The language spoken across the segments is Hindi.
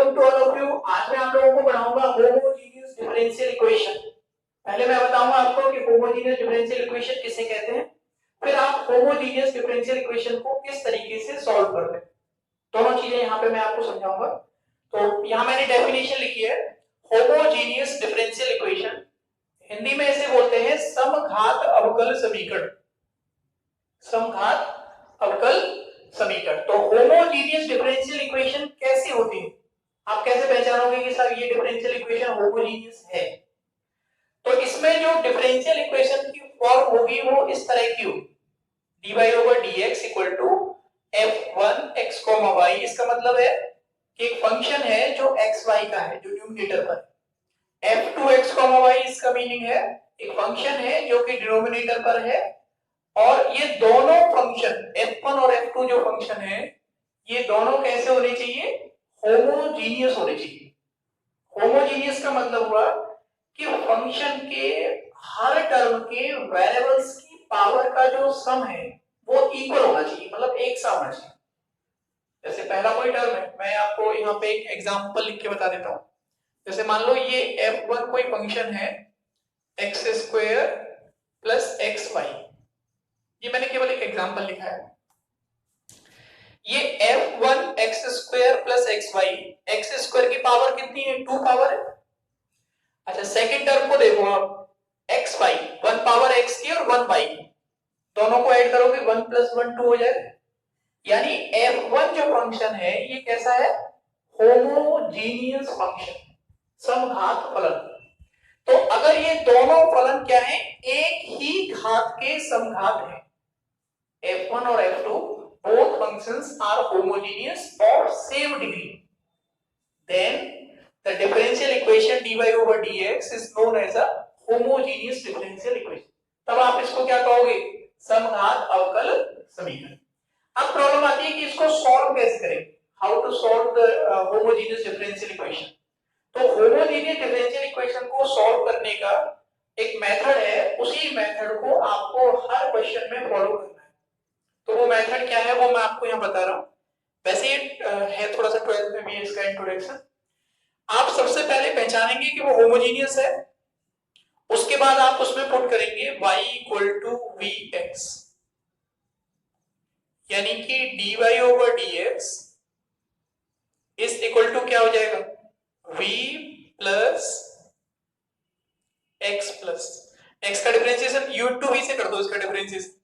Welcome to all of you. आज मैं आप लोगों को पढ़ाऊंगा होमोजीनियस डिफरेंशियल इक्वेशन। पहले मैं बताऊंगा आपको कि होमोजीनियस डिफरेंशियल इक्वेशन किसे कहते हैं, फिर आप होमोजीनियस डिफरेंशियल इक्वेशन को किस तरीके से सॉल्व करते हैं, दोनों चीजें यहाँ पे मैं आपको समझाऊंगा। तो यहाँ मैंने डेफिनेशन लिखी है होमोजीनियस डिफरेंशियल इक्वेशन, हिंदी में इसे बोलते हैं समघात अवकल समीकरण। समघात अवकल समीकरण। तो होमोजीनियस डिफरेंशियल इक्वेशन कैसे होती है, आप कैसे पहचानोगे कि सर ये डिफरेंशियल इक्वेशन होमोजीनियस है? तो इसमें जो डिफरेंशियल इक्वेशन की फॉर्म होगी वो इस तरह की होगी, dy/dx equal to f1x, y। इसका मतलब है कि एक फंक्शन है जो xy का है, जो न्यूमरेटर पर है। f2x, y इसका मीनिंग है एक फंक्शन है जो कि डिनोमिनेटर पर है, और ये दोनों फंक्शन f1 और f2 जो फंक्शन है ये दोनों कैसे होने चाहिए? होमोजीनियस होने चाहिए। होमोजीनियस का मतलब हुआ कि फंक्शन के हर टर्म के वेरिएबल्स की पावर का जो सम है वो इक्वल होना चाहिए, मतलब एक सा होना चाहिए। जैसे पहला कोई टर्म है, मैं आपको यहाँ पे एक एग्जांपल लिख के बता देता हूँ। जैसे मान लो ये f1 कोई फंक्शन है x² प्लस xy, ये मैंने केवल एक एग्जांपल लिखा है। ये f1 x² plus xy, x² की पावर कितनी है? 2 पावर है। अच्छा, सेकंड टर्म को देखो आप, xy 1 पावर x की और 1 y की, दोनों को ऐड करोगे 1 प्लस 1 2 हो जाएगा। यानी f1 जो फंक्शन है ये कैसा है? होमोजीनियस फंक्शन, समघात फलन। तो अगर ये दोनों फलन क्या है? एक ही घात के समघात है, f1 और f2 both functions are homogeneous or same degree, then the differential equation dy/dx is known as a homogeneous differential equation। तब आप इसको क्या कहोगे? समघात अवकल समीकरण। अब प्रॉब्लम आती है कि इसको सॉल्व कैसे करें, how to solve the homogeneous differential equation. तो होमोजेनियस डिफरेंशियल इक्वेशन को सॉल्व करने का एक मेथड है, उसी मेथड को आपको हर क्वेश्चन में फॉलो करना है। तो वो मेथड क्या है वो मैं आपको यहाँ बता रहा हूँ। वैसे ये है थोड़ा सा 12th में भी इसका इंट्रोडक्शन। आप सबसे पहले पहचानेंगे कि वो होमोजीनियस है, उसके बाद आप उसमें पुट करेंगे y इक्वल टू vx, यानी कि dy/dx इज इक्वल टू क्या हो जाएगा? v plus x plus x का डिफरेंशिएशन u टू v से कर दो, इसका डिफरेंशिएशन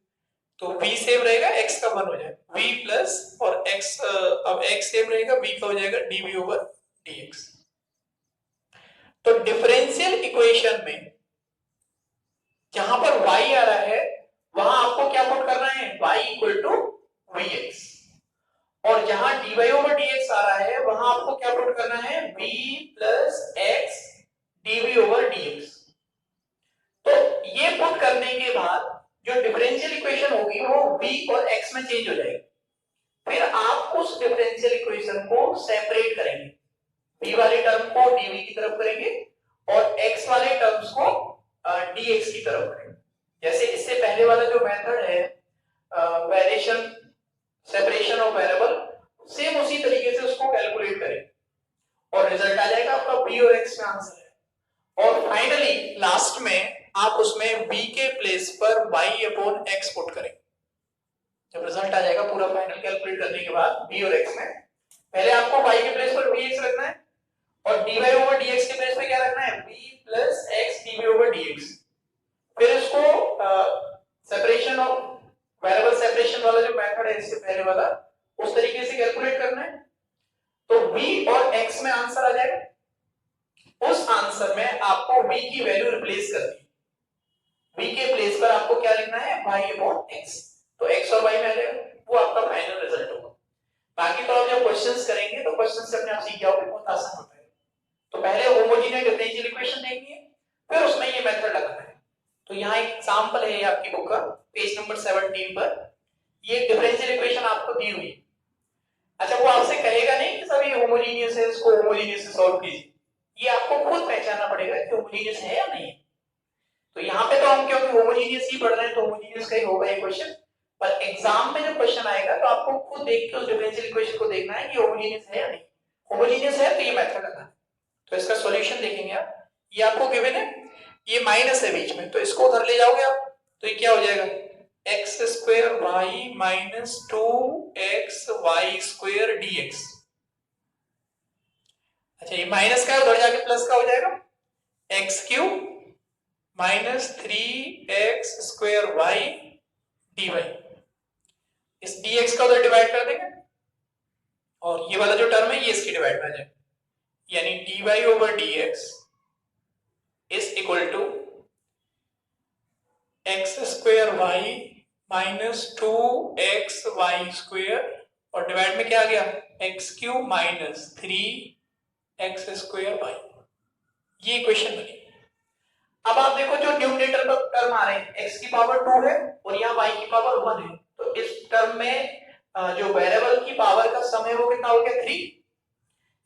तो v सेम रहेगा, x का 1 हो जाएगा, v प्लस और x, अब x सेम रहेगा, v का हो जाएगा dv/dx। तो डिफरेंशियल इक्वेशन में जहां पर y आ रहा है वहां आपको क्या पुट करना है? y इक्वल टू vx, और जहां dy/dx आ रहा है वहां आपको क्या पुट करना है? v plus x dv/dx। तो ये पुट करने के बाद जो डिफरेंशियल इक्वेशन होगी वो v और x में चेंज हो जाएगी। फिर आप उस डिफरेंशियल इक्वेशन को सेपरेट करेंगे, v वाले टर्म को dv की तरफ करेंगे और x वाले टर्म्स को dx की तरफ करेंगे। जैसे इससे पहले वाला जो मेथड है variation separation of variable, same उसी तरीके से उसको कैलकुलेट करेंगे और रिजल्ट आ जाएगा आपका v और x में आंसर है। और फाइनली लास्ट में आप उसमें v के प्लेस पर y/x पुट करेंगे। जब रिजल्ट आ जाएगा पूरा फाइनल कैलकुलेट करने के बाद v और x में, पहले आपको y के प्लेस पर vx रखना है और dy/dx के प्लेस पे क्या रखना है? v plus x dv/dx। फिर इसको सेपरेशन ऑफ वेरिएबल सेपरेशन वाला जो मेथड है इससे पहले वाला, उस तरीके से कैलकुलेट करना है। तो v और x में आंसर आ जाएगा। उस आंसर में आपको v की वैल्यू रिप्लेस करनी है, v के प्लेस पर आपको क्या लिखना है? y/x। तो x और y में आ जाएगा, वो आपका फाइनल रिजल्ट होगा। बाकी तो आप जब क्वेश्चंस करेंगे तो क्वेश्चन से अपने आप सीख जाओगे, बहुत आसान होता है। तो पहले होमोजेनियस डिफरेंशियल इक्वेशन देखनी है, फिर उसमें ये मेथड लगाना है। तो यहाँ एक एग्जांपल है आपकी बुक का पेज नंबर 17 पर, ये डिफरेंशियल इक्वेशन आपको दी हुई है। अच्छा, वो आपसे कहेगा नहीं कि सर ये होमोजेनियस है, इसको होमोजेनियस से सॉल्व कीजिए, ये आपको खुद पहचानना पड़ेगा कि होमोजेनियस है या नहीं। तो यहाँ पे तो हम क्योंकि होमोजेनियस ही पढ़ रहे हैं तो होमोजेनियस का ही होगा ये क्वेश्चन, पर एग्जाम में जब क्वेश्चन आएगा तो आपको खुद देख के उस डिफरेंशियल इक्वेशन को देखना है कि होमोजेनियस है या नहीं। होमोजीनियस है तो ये मेथड लगा। तो इसका सॉल्यूशन देखेंगे आप, ये आपको गिवन है, ये माइनस है बीच में, तो इसको उधर ले जाओगे आप तो ये क्या हो जाएगा, x square y minus 2xy² dx। अच्छा ये माइनस का उधर जाके प्लस का हो जाएगा, x³ minus 3x² y dy। इस dx का उधर डिवाइड कर देंगे और ये वाला जो टर्म है ये इसकी डिवाइड में आ जाएगा, यानी dy/dx is equal to x² y minus 2xy² और डिवाइड में क्या आ गया, x³ माइनस 3x² y। ये इक्वेशन बनी। अब आप देखो जो न्यूमरेटर पर टर्म आ रहे हैं, x की पावर 2 है और यहाँ y की पावर 1 है, तो इस टर्म में जो वेरिएबल की पावर का सम है वो कितना हो गया, 3।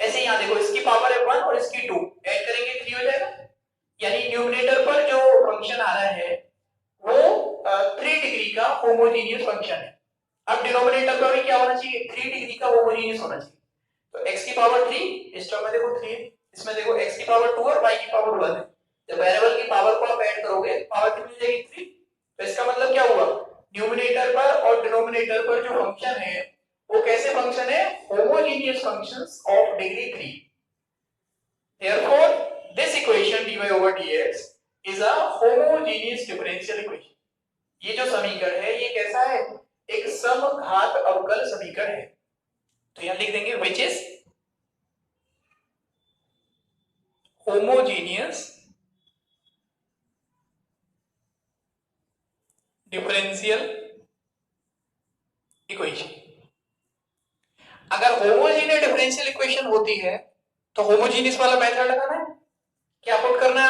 ऐसे यहाँ देखो इसकी पावर है 1 और इसकी 2, ऐड करेंगे 3 हो जाएगा, यानी न्यूमरेटर पर जो फंक्शन आ रहा है वो 3 डिग्री का होमोजेनियस फंक्शन है। अब डिनोमिनेटर पर भी क्या होना चाहिए, 3 डिग्री का होमोजेनियस होना चाहिए। तो x की पावर 3, इस टर्म में देखो 3, इसमें देखो x की पावर 2 और y की पावर 1 है। जब वेरिएबल की पावर को आप ऐड करोगे पावर कितनी हो जाएगी, 3। तो इसका मतलब क्या हुआ, न्यूमरेटर पर और डिनोमिनेटर पर जो फंक्शन है वो कैसे फंक्शन है, homogeneous functions of degree 3। Therefore this equation dy/dx is a homogeneous differential equation। ये जो समीकरण है ये कैसा है, एक समघात अवकल समीकरण है। तो यहां लिख देंगे which is homogeneous differential equation। अगर होमोजेनियस डिफरेंशियल इक्वेशन होती है तो होमोजेनियस वाला मेथड लगाना है, क्या पुट करना है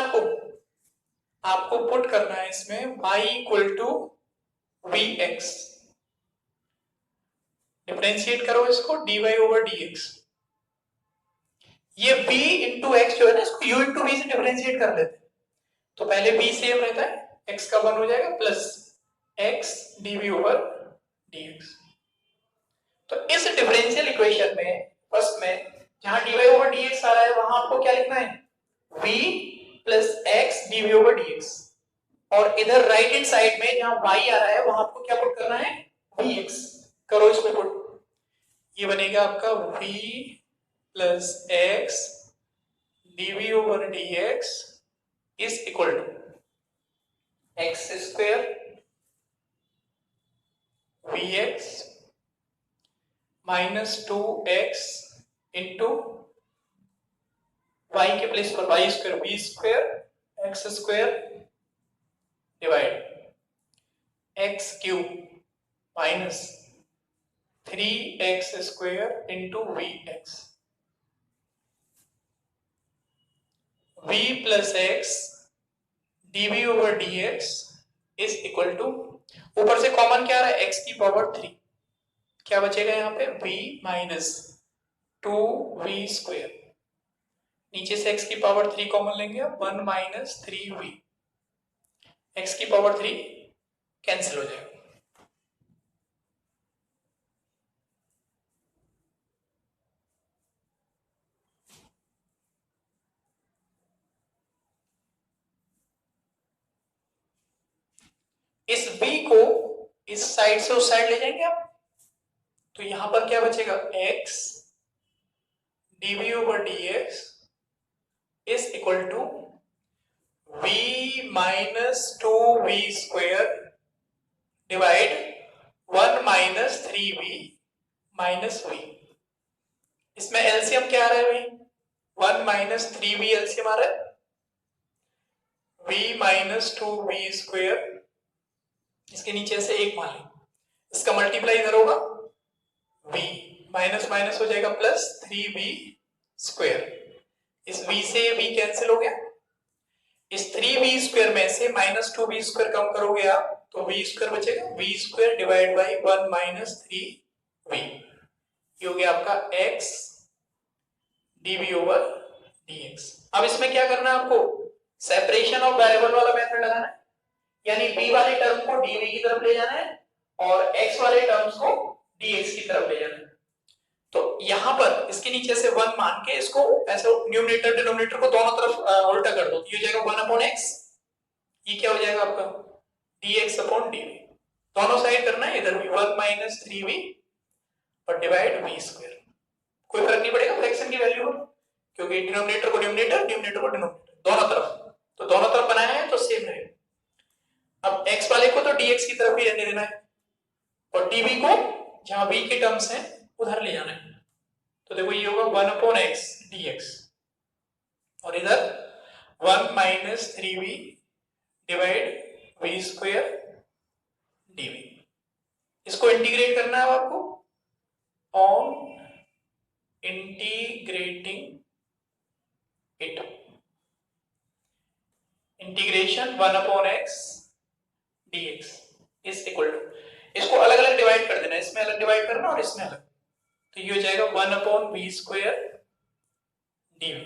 आपको पुट करना है इसमें y equal to vx, differentiate करो इसको dy/dx। ये v इंटू एक्स जो है ना इसको u इंटू v से डिफरेंशिएट कर लेते हैं, तो पहले v सेम रहता है, x का 1 हो जाएगा प्लस x dv/dx। तो इस डिफरेंशियल इक्वेशन में फर्स्ट में जहां dy/dx आ रहा है वहां आपको क्या लिखना है, v प्लस x dv/dx, और इधर राइट हैंड साइड में जहां y आ रहा है वहां आपको क्या पुट करना है, vx। करो इसमें पुट, ये बनेगा आपका v plus x dv/dx is equal to x² vx minus 2x into y के प्लेस पर y² v² x² divide x³ minus 3x² into vx। v plus x dv/dx is equal to, ऊपर से कॉमन क्या आ रहा है, x की पावर 3, क्या बचेगा यहाँ पे v माइनस 2v², नीचे से x की पावर 3 कॉमन लेंगे, 1 माइनस 3v, x की पावर 3 कैंसिल हो जाएगा। इस v को इस साइड से उस साइड ले जाएंगे आप, तो यहां पर क्या बचेगा, x dv/dx is equal to v minus 2v² divide 1 minus 3v minus v। इसमें एलसीएम क्या आ रहा है भाई, 1 माइनस 3v एलसीएम आ रहा है, v माइनस 2v², इसके नीचे से एक मान लें, इसका मल्टीप्लाई इधर होगा, v माइनस माइनस हो जाएगा प्लस 3v², इस v से v कैंसिल हो गया, इस 3v² में से माइनस 2v² कम करोगे आप तो v² बचेगा, v² divide by 1 minus 3v, ये हो गया आपका x dv/dx। अब इसमें क्या करना है आपको, सेपरेशन ऑफ वेरिएबल वाला मेथड लगाना है, यानी v वाले टर्म को dv की तरफ ले जाना है और x वाले टर्म्स को dx की तरफ ले जाना है। तो यहां पर इसके नीचे से 1 मान के इसको ऐसे न्यूमरेटर डिनोमिनेटर को दोनों तरफ उल्टा कर दो, ये हो जाएगा 1/x, ये क्या हो जाएगा आपका dx/dv। दोनों साइड करना है, इधर भी 1 - 3v और डिवाइड v²। कोई फर्क नहीं पड़ेगा फ्रैक्शन की वैल्यू पर, क्योंकि डिनोमिनेटर को न्यूमरेटर, न्यूमरेटर को डिनोमिनेटर, दोनों तरफ, तो दोनों तरफ बनाया है तो सेम रहेगा। अब x वाले को तो dx की तरफ ही रहने देना है और dv को जहां v के टर्म्स हैं उधर ले जाना है। तो देखो ये होगा 1/x dx और इधर 1 - 3v डिवाइड v² dv। इसको इंटीग्रेट करना है आपको, on integrating it, integration 1/x dx is equal to, इसको अलग अलग डिवाइड कर देना, इसमें अलग डिवाइड करना और इसमें अलग, तो ये हो जाएगा 1/v² dv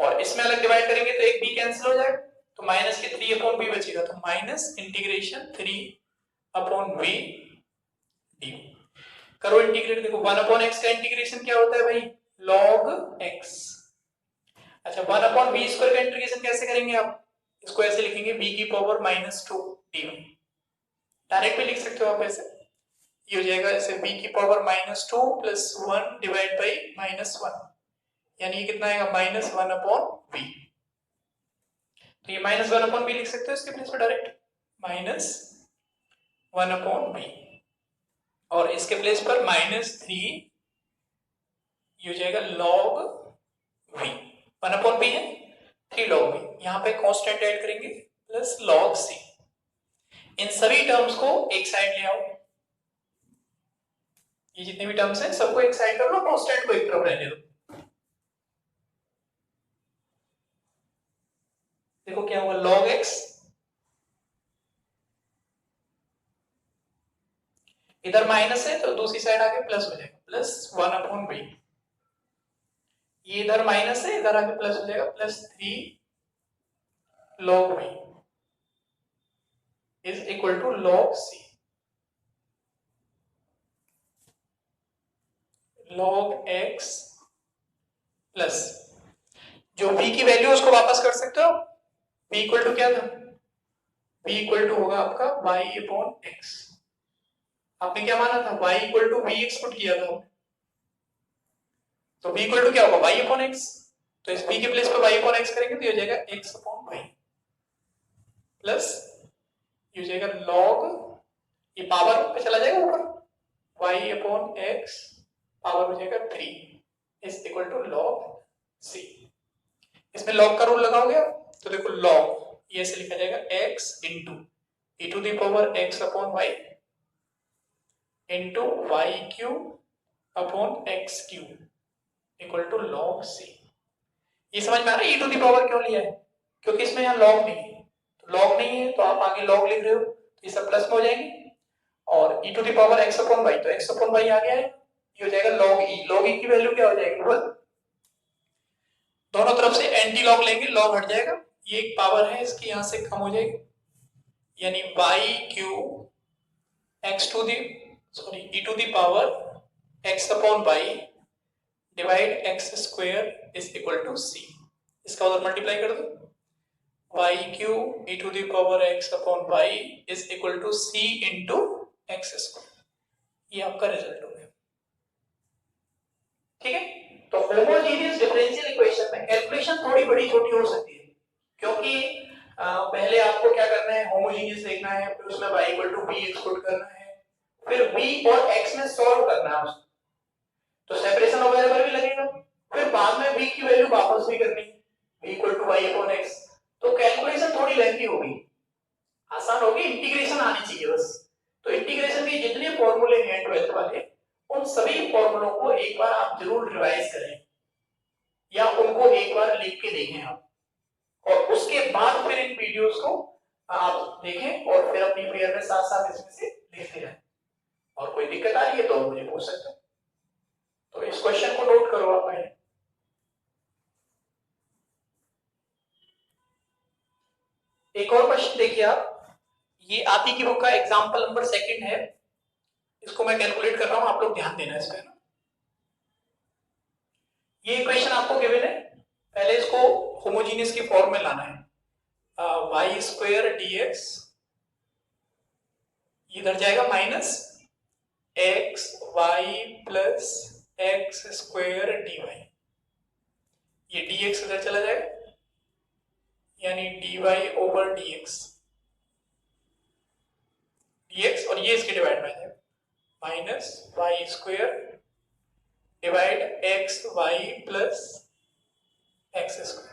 और इसमें अलग डिवाइड करेंगे तो एक b कैंसिल हो जाएगा, तो माइनस के 3/b बचेगा, तो माइनस इंटीग्रेशन 3/v dv। करो इंटीग्रेट, देखो 1/x का इंटीग्रेशन क्या होता है भाई, log x। अच्छा 1/v² का इंटीग्रेशन कैसे करेंगे आप, इसको ऐसे लिखेंगे b की पावर -2 dv, डायरेक्ट भी लिख सकते हो आप ऐसे, ये हो जाएगा ऐसे b की पावर -2 + 1 डिवाइड बाई -1, यानी ये कितना आएगा -1/v। तो ये -1/v लिख सकते हो इसके प्लेस पे डायरेक्ट, -1/v और इसके प्लेस पर -3, ये हो जाएगा log v, 1/v है 3 log v, यहाँ पे कांस्टेंट ऐड करेंगे प्लस log c। इन सभी टर्म्स को एक साइड ले आओ, ये जितने भी टर्म्स हैं सबको एक साइड कर लो, कांस्टेंट को एक तरफ रहने दो। देखो क्या होगा, log x इधर माइनस है तो दूसरी साइड आके प्लस हो जाएगा, प्लस 1/v, ये इधर माइनस है इधर आके प्लस हो जाएगा, +3 log v is equal to log c। log x plus जो v की वैल्यू उसको वापस कर सकते हो, v इक्वल टू क्या था, v इक्वल टू होगा आपका y/x। आपने क्या माना था, y equal to vx put किया था, तो v इक्वल टू क्या होगा y/x, तो इस v के प्लेस पर y/x करेंगे तो ये हो जाएगा x/y प्लस ये हो जाएगा log, ये पावर पे चला जाएगा ऊपर, y/x पावर हो जाएगा 3 is equal to log c। इसमें log का रूल लगाओगे आप, तो देखो log ये ऐसे लिखा जाएगा x into e⁻x/y into y³ equal to log c। ये समझ में आ रहा है e⁻ क्यों लिया है, क्योंकि इसमें यहाँ log नहीं है, तो log नहीं है तो आप आगे log लिख रहे हो, तो ये सब प्लस में हो जाएंगे और e⁻x/y, तो x/y आ गया है, ये हो जाएगा log e। log e की वैल्यू क्या हो जाएगी, बोल दोनों तरफ से एंटी लॉग लेंगे, लॉग हट जाएगा, ये एक पावर है इसकी यहां से कम हो जाएगी, यानी e⁻x/y divide x² is equal to c। इसका उधर मल्टीप्लाई कर दो, y³ e⁻x/y is equal to c into x², ये आपका रिजल्ट हो गया। ठीक है, तो होमोजेनियस डिफरेंशियल इक्वेशन में कैलकुलेशन थोड़ी बड़ी छोटी हो सकती है, क्योंकि पहले आपको क्या करना है, होमोजेनियस देखना है, फिर उसमें y equal to b export करना है, फिर b और x में सॉल्व करना है उसको, तो सेपरेशन वगैरह पर भी लगेगा, फिर बाद में b की वैल्यू वापस भी करनी है, b इक्वल टू y/x, तो कैलकुलेशन थोड़ी लेंथी होगी, आसान होगी, इंटीग्रेशन आनी चाहिए बस। तो इंटीग्रेशन के जितने फॉर्मूले हैं 12th वाले, उन सभी फॉर्मूलों को एक बार आप जरूर रिवाइज करें या उनको एक बार लिख के देखें आप, और उसके बाद फिर इन वीडियोस को आप देखें और फिर अपनी प्रेयर में साथ साथ इसमें से लिखते रहें, और कोई दिक्कत आ रही है तो मुझे पूछ सकते हैं। तो इस क्वेश्चन को नोट करो आप पहले। एक और क्वेश्चन देखिए आप, ये आती की बुक का एग्जांपल नंबर 2 है, इसको मैं कैलकुलेट कर रहा हूं, आप लोग ध्यान देना इस पे ना। ये इक्वेशन आपको गिवन है, पहले इसको होमोजीनियस की फॉर्म में लाना है। वाई स्क्वायर डी एक्स इधर जाएगा minus x y plus x square d y, ये डी एक्स इधर चला जाएगा यानी d y over d x और ये इसके डिवाइड में जाएगा minus y square divide x y plus x square.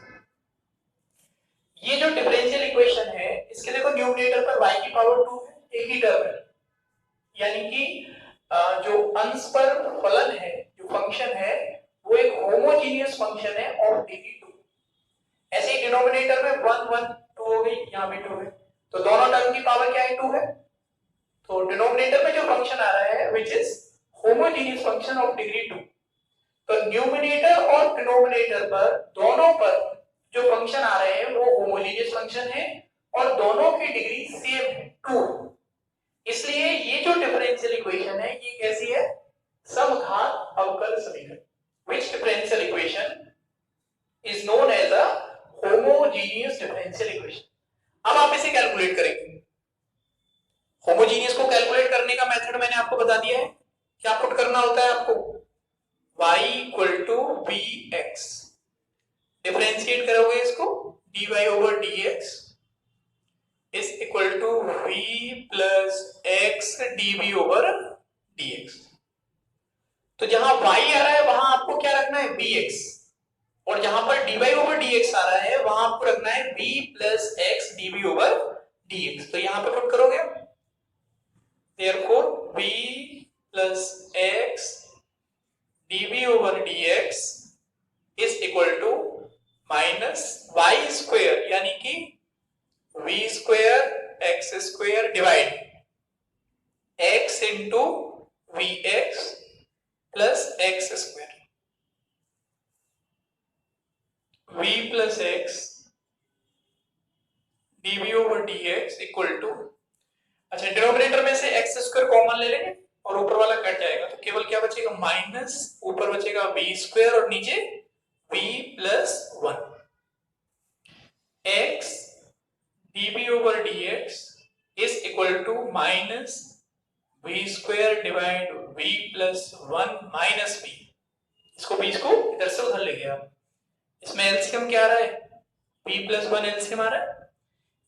ये जो डिफरेंशियल इक्वेशन है इसके देखो न्यूमरेटर पर y की पावर 2 है, एक ही टर्म है, यानी कि जो अंश पर फलन है, जो फंक्शन है वो एक होमोजीनियस फंक्शन है ऑफ डिग्री 2। ऐसे ही डिनोमिनेटर में 1 1 2 हो गई, यहाँ भी 2 है, तो दोनों टर्म की पावर क्या है 2 है। तो डिनोमिनेटर में जो फंक्शन आ रहा है which is homogeneous function of degree 2, तो न्यूमरेटर और डिनोमिनेटर पर दोनों पर जो फंक्शन आ रहे हैं वो होमोजीनियस फंक्शन है और दोनों की डिग्री सेम है 2। इसलिए ये जो डिफरेंशियल इक्वेशन है ये कैसी है, समघात अवकल समीकरण, which differential equation is known as a homogeneous differential equation. अब आप इसे कैलकुलेट करेंगे। होमोजीनियस को कैलकुलेट करने का मेथड मैंने आपको बता दिया है, क्या पुट करना होता है आपको, y equal to v x, differentiate करोगे इसको dy over dx is equal to v plus x dv over dx। तो जहां y आ रहा है वहां आपको क्या रखना है vx, और जहां पर dy ओवर dx आ रहा है वहां आपको रखना है v plus x dv over dx। तो यहां पर पुट करोगे, therefore v plus x dv over dx is equal to minus y square यानी कि v square x square divide x into v x plus x square, v plus x dv over dx equal to, अच्छा डिनोमिनेटर में से x स्क्वायर कॉमन ले लेंगे और ऊपर वाला कट जाएगा, तो केवल क्या बचेगा माइनस, ऊपर बचेगा v स्क्वायर और नीचे v plus 1, x dv over dx is equal to minus v square divide v plus 1 minus v, इसको इधर से उधर ले गया, इसमें एलसीएम क्या आ रहा है v प्लस 1 एलसीएम आ रहा है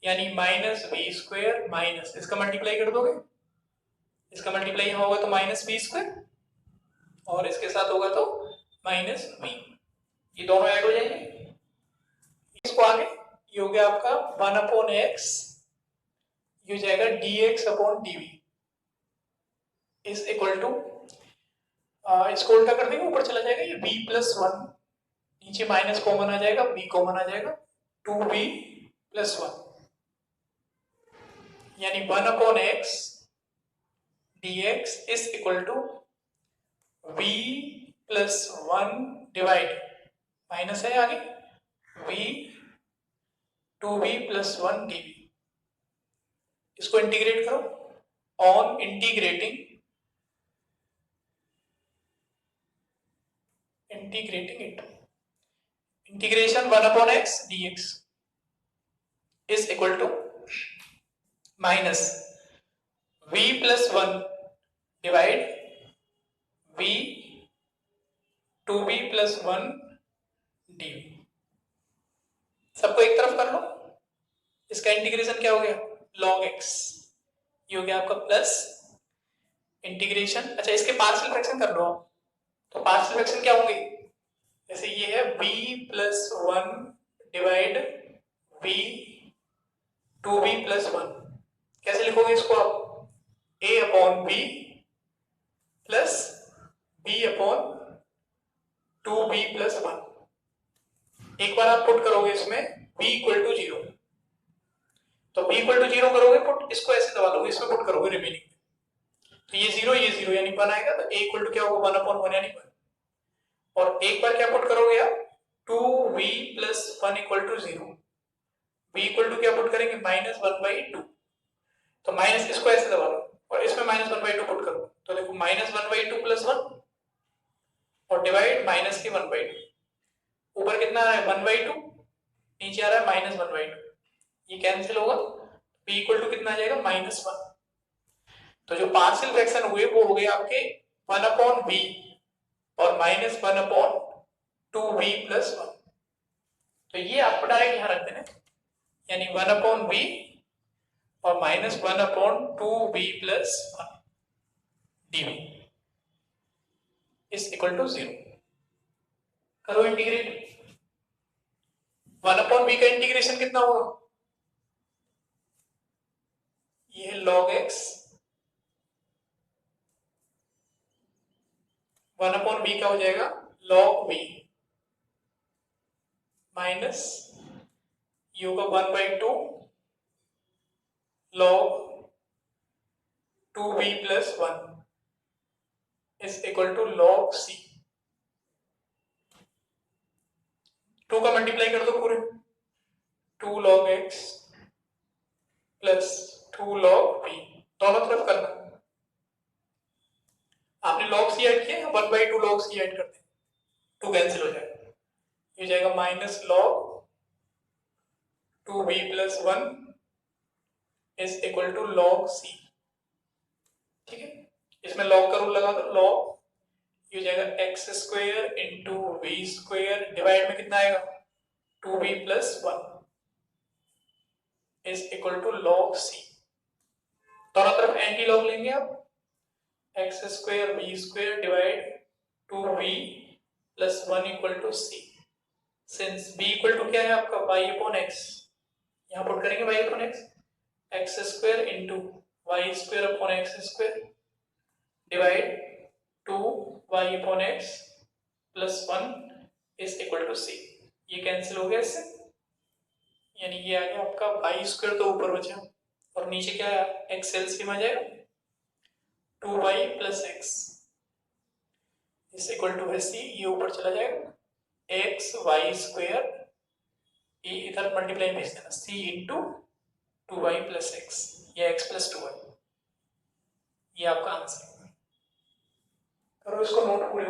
यानी माइनस v स्क्वायर माइनस इसका मल्टीप्लाई कर दोगे, इसका मल्टीप्लाई यहाँ होगा तो माइनस वी स्क्वायर और इसके साथ होगा तो माइनस वी, ये दोनों ऐड हो जाएंगे। इसको आगे ये हो गया आपका 1 अपॉन एक्स, ये हो जाएगा dx upon dv is equal to, इसको उल्टा कर देंगे ऊपर चला जाएगा ये v प्लस 1, नीचे माइनस कॉमन आ जाएगा v कॉमन आ जाएगा 2v प्लस 1 यानी 1 upon x dx is equal to v plus 1 divide minus है आगे v 2v plus 1 dv, इसको इंटीग्रेट करो, on integrating it, integration 1 upon x dx is equal to minus v plus 1 divide v 2v plus 1 dv, सबको एक तरफ कर लो, इसका इंटीग्रेशन क्या हो गया log x, ये हो गया आपका प्लस इंटीग्रेशन, अच्छा इसके पार्शियल फ्रैक्शन कर लो आप, तो पार्शियल फ्रैक्शन क्या होंगे, जैसे ये है v plus 1 divide v 2v plus 1, कैसे लिखोगे इसको आप a upon b plus b upon 2b plus 1, एक बार आप पुट करोगे इसमें b इक्वल टू 0, तो b इक्वल टू 0 करोगे पुट, इसको ऐसे दबा लोगे, इसमें पुट करोगे रिमेनिंग, तो ये 0 यानी 1 आएगा, तो a इक्वल टू क्या होगा 1 अपॉन 1 यानी 1, और एक बार क्या पुट करोगे आप 2v plus 1 equal to 0, v equal to क्या पुट करेंगे माइनस 1/2, तो माइनस इसको ऐसे दबा लो और इसमें माइनस 1/2 पुट करो, तो देखो माइनस 1/2 प्लस 1 और डिवाइड माइनस की 1/2, ऊपर कितना आ रहा है 1/2, नीचे आ रहा है -1/2, ये कैंसिल होगा, b इक्वल टू कितना आ जाएगा -1। तो जो पार्शियल फ्रैक्शन हुए वो हो गए आपके 1/v और -1/2v + 1। तो ये आपको डायरेक्ट यहाँ रख देना, यानी 1/v और -1/2v + 1 dv is equal to 0। करो इंटीग्रेट, 1/v का इंटीग्रेशन कितना होगा, ये log x, 1/v का हो जाएगा log v माइनस ये होगा 1/2 log 2v + 1 is equal to log c। 2 का मल्टीप्लाई कर दो पूरे, 2 log x plus 2 log v, दोनों तरफ करना। आपने log c ऐड किया, 1/2 log c ऐड कर दें, 2 कैंसिल हो जाएगा, ये हो जाएगा minus log 2v + 1 is equal to log c। ठीक है, इसमें log का रूल लगा दो, log ये हो जाएगा x² × v² डिवाइड में कितना आएगा 2v + 1 is equal to log c। दोनों तरफ एंटी लॉग लेंगे आप, x² v² divide 2v + 1 equal to c। Since b equal to क्या है आपका y/x, यहाँ पुट करेंगे y/x, x² × y² डिवाइड 2y/x + 1 is equal to c। ये कैंसिल हो गया इससे, यानी ये आ गया आपका y² तो ऊपर बचा और नीचे क्या है x एलसीएम आ जाएगा 2y + x is equal to है c, ये ऊपर चला जाएगा x y², ये इधर मल्टीप्लाई भेज देना c × 2y + x, ये x + 2y, ये आपका आंसर। करो इसको नोट पूरे।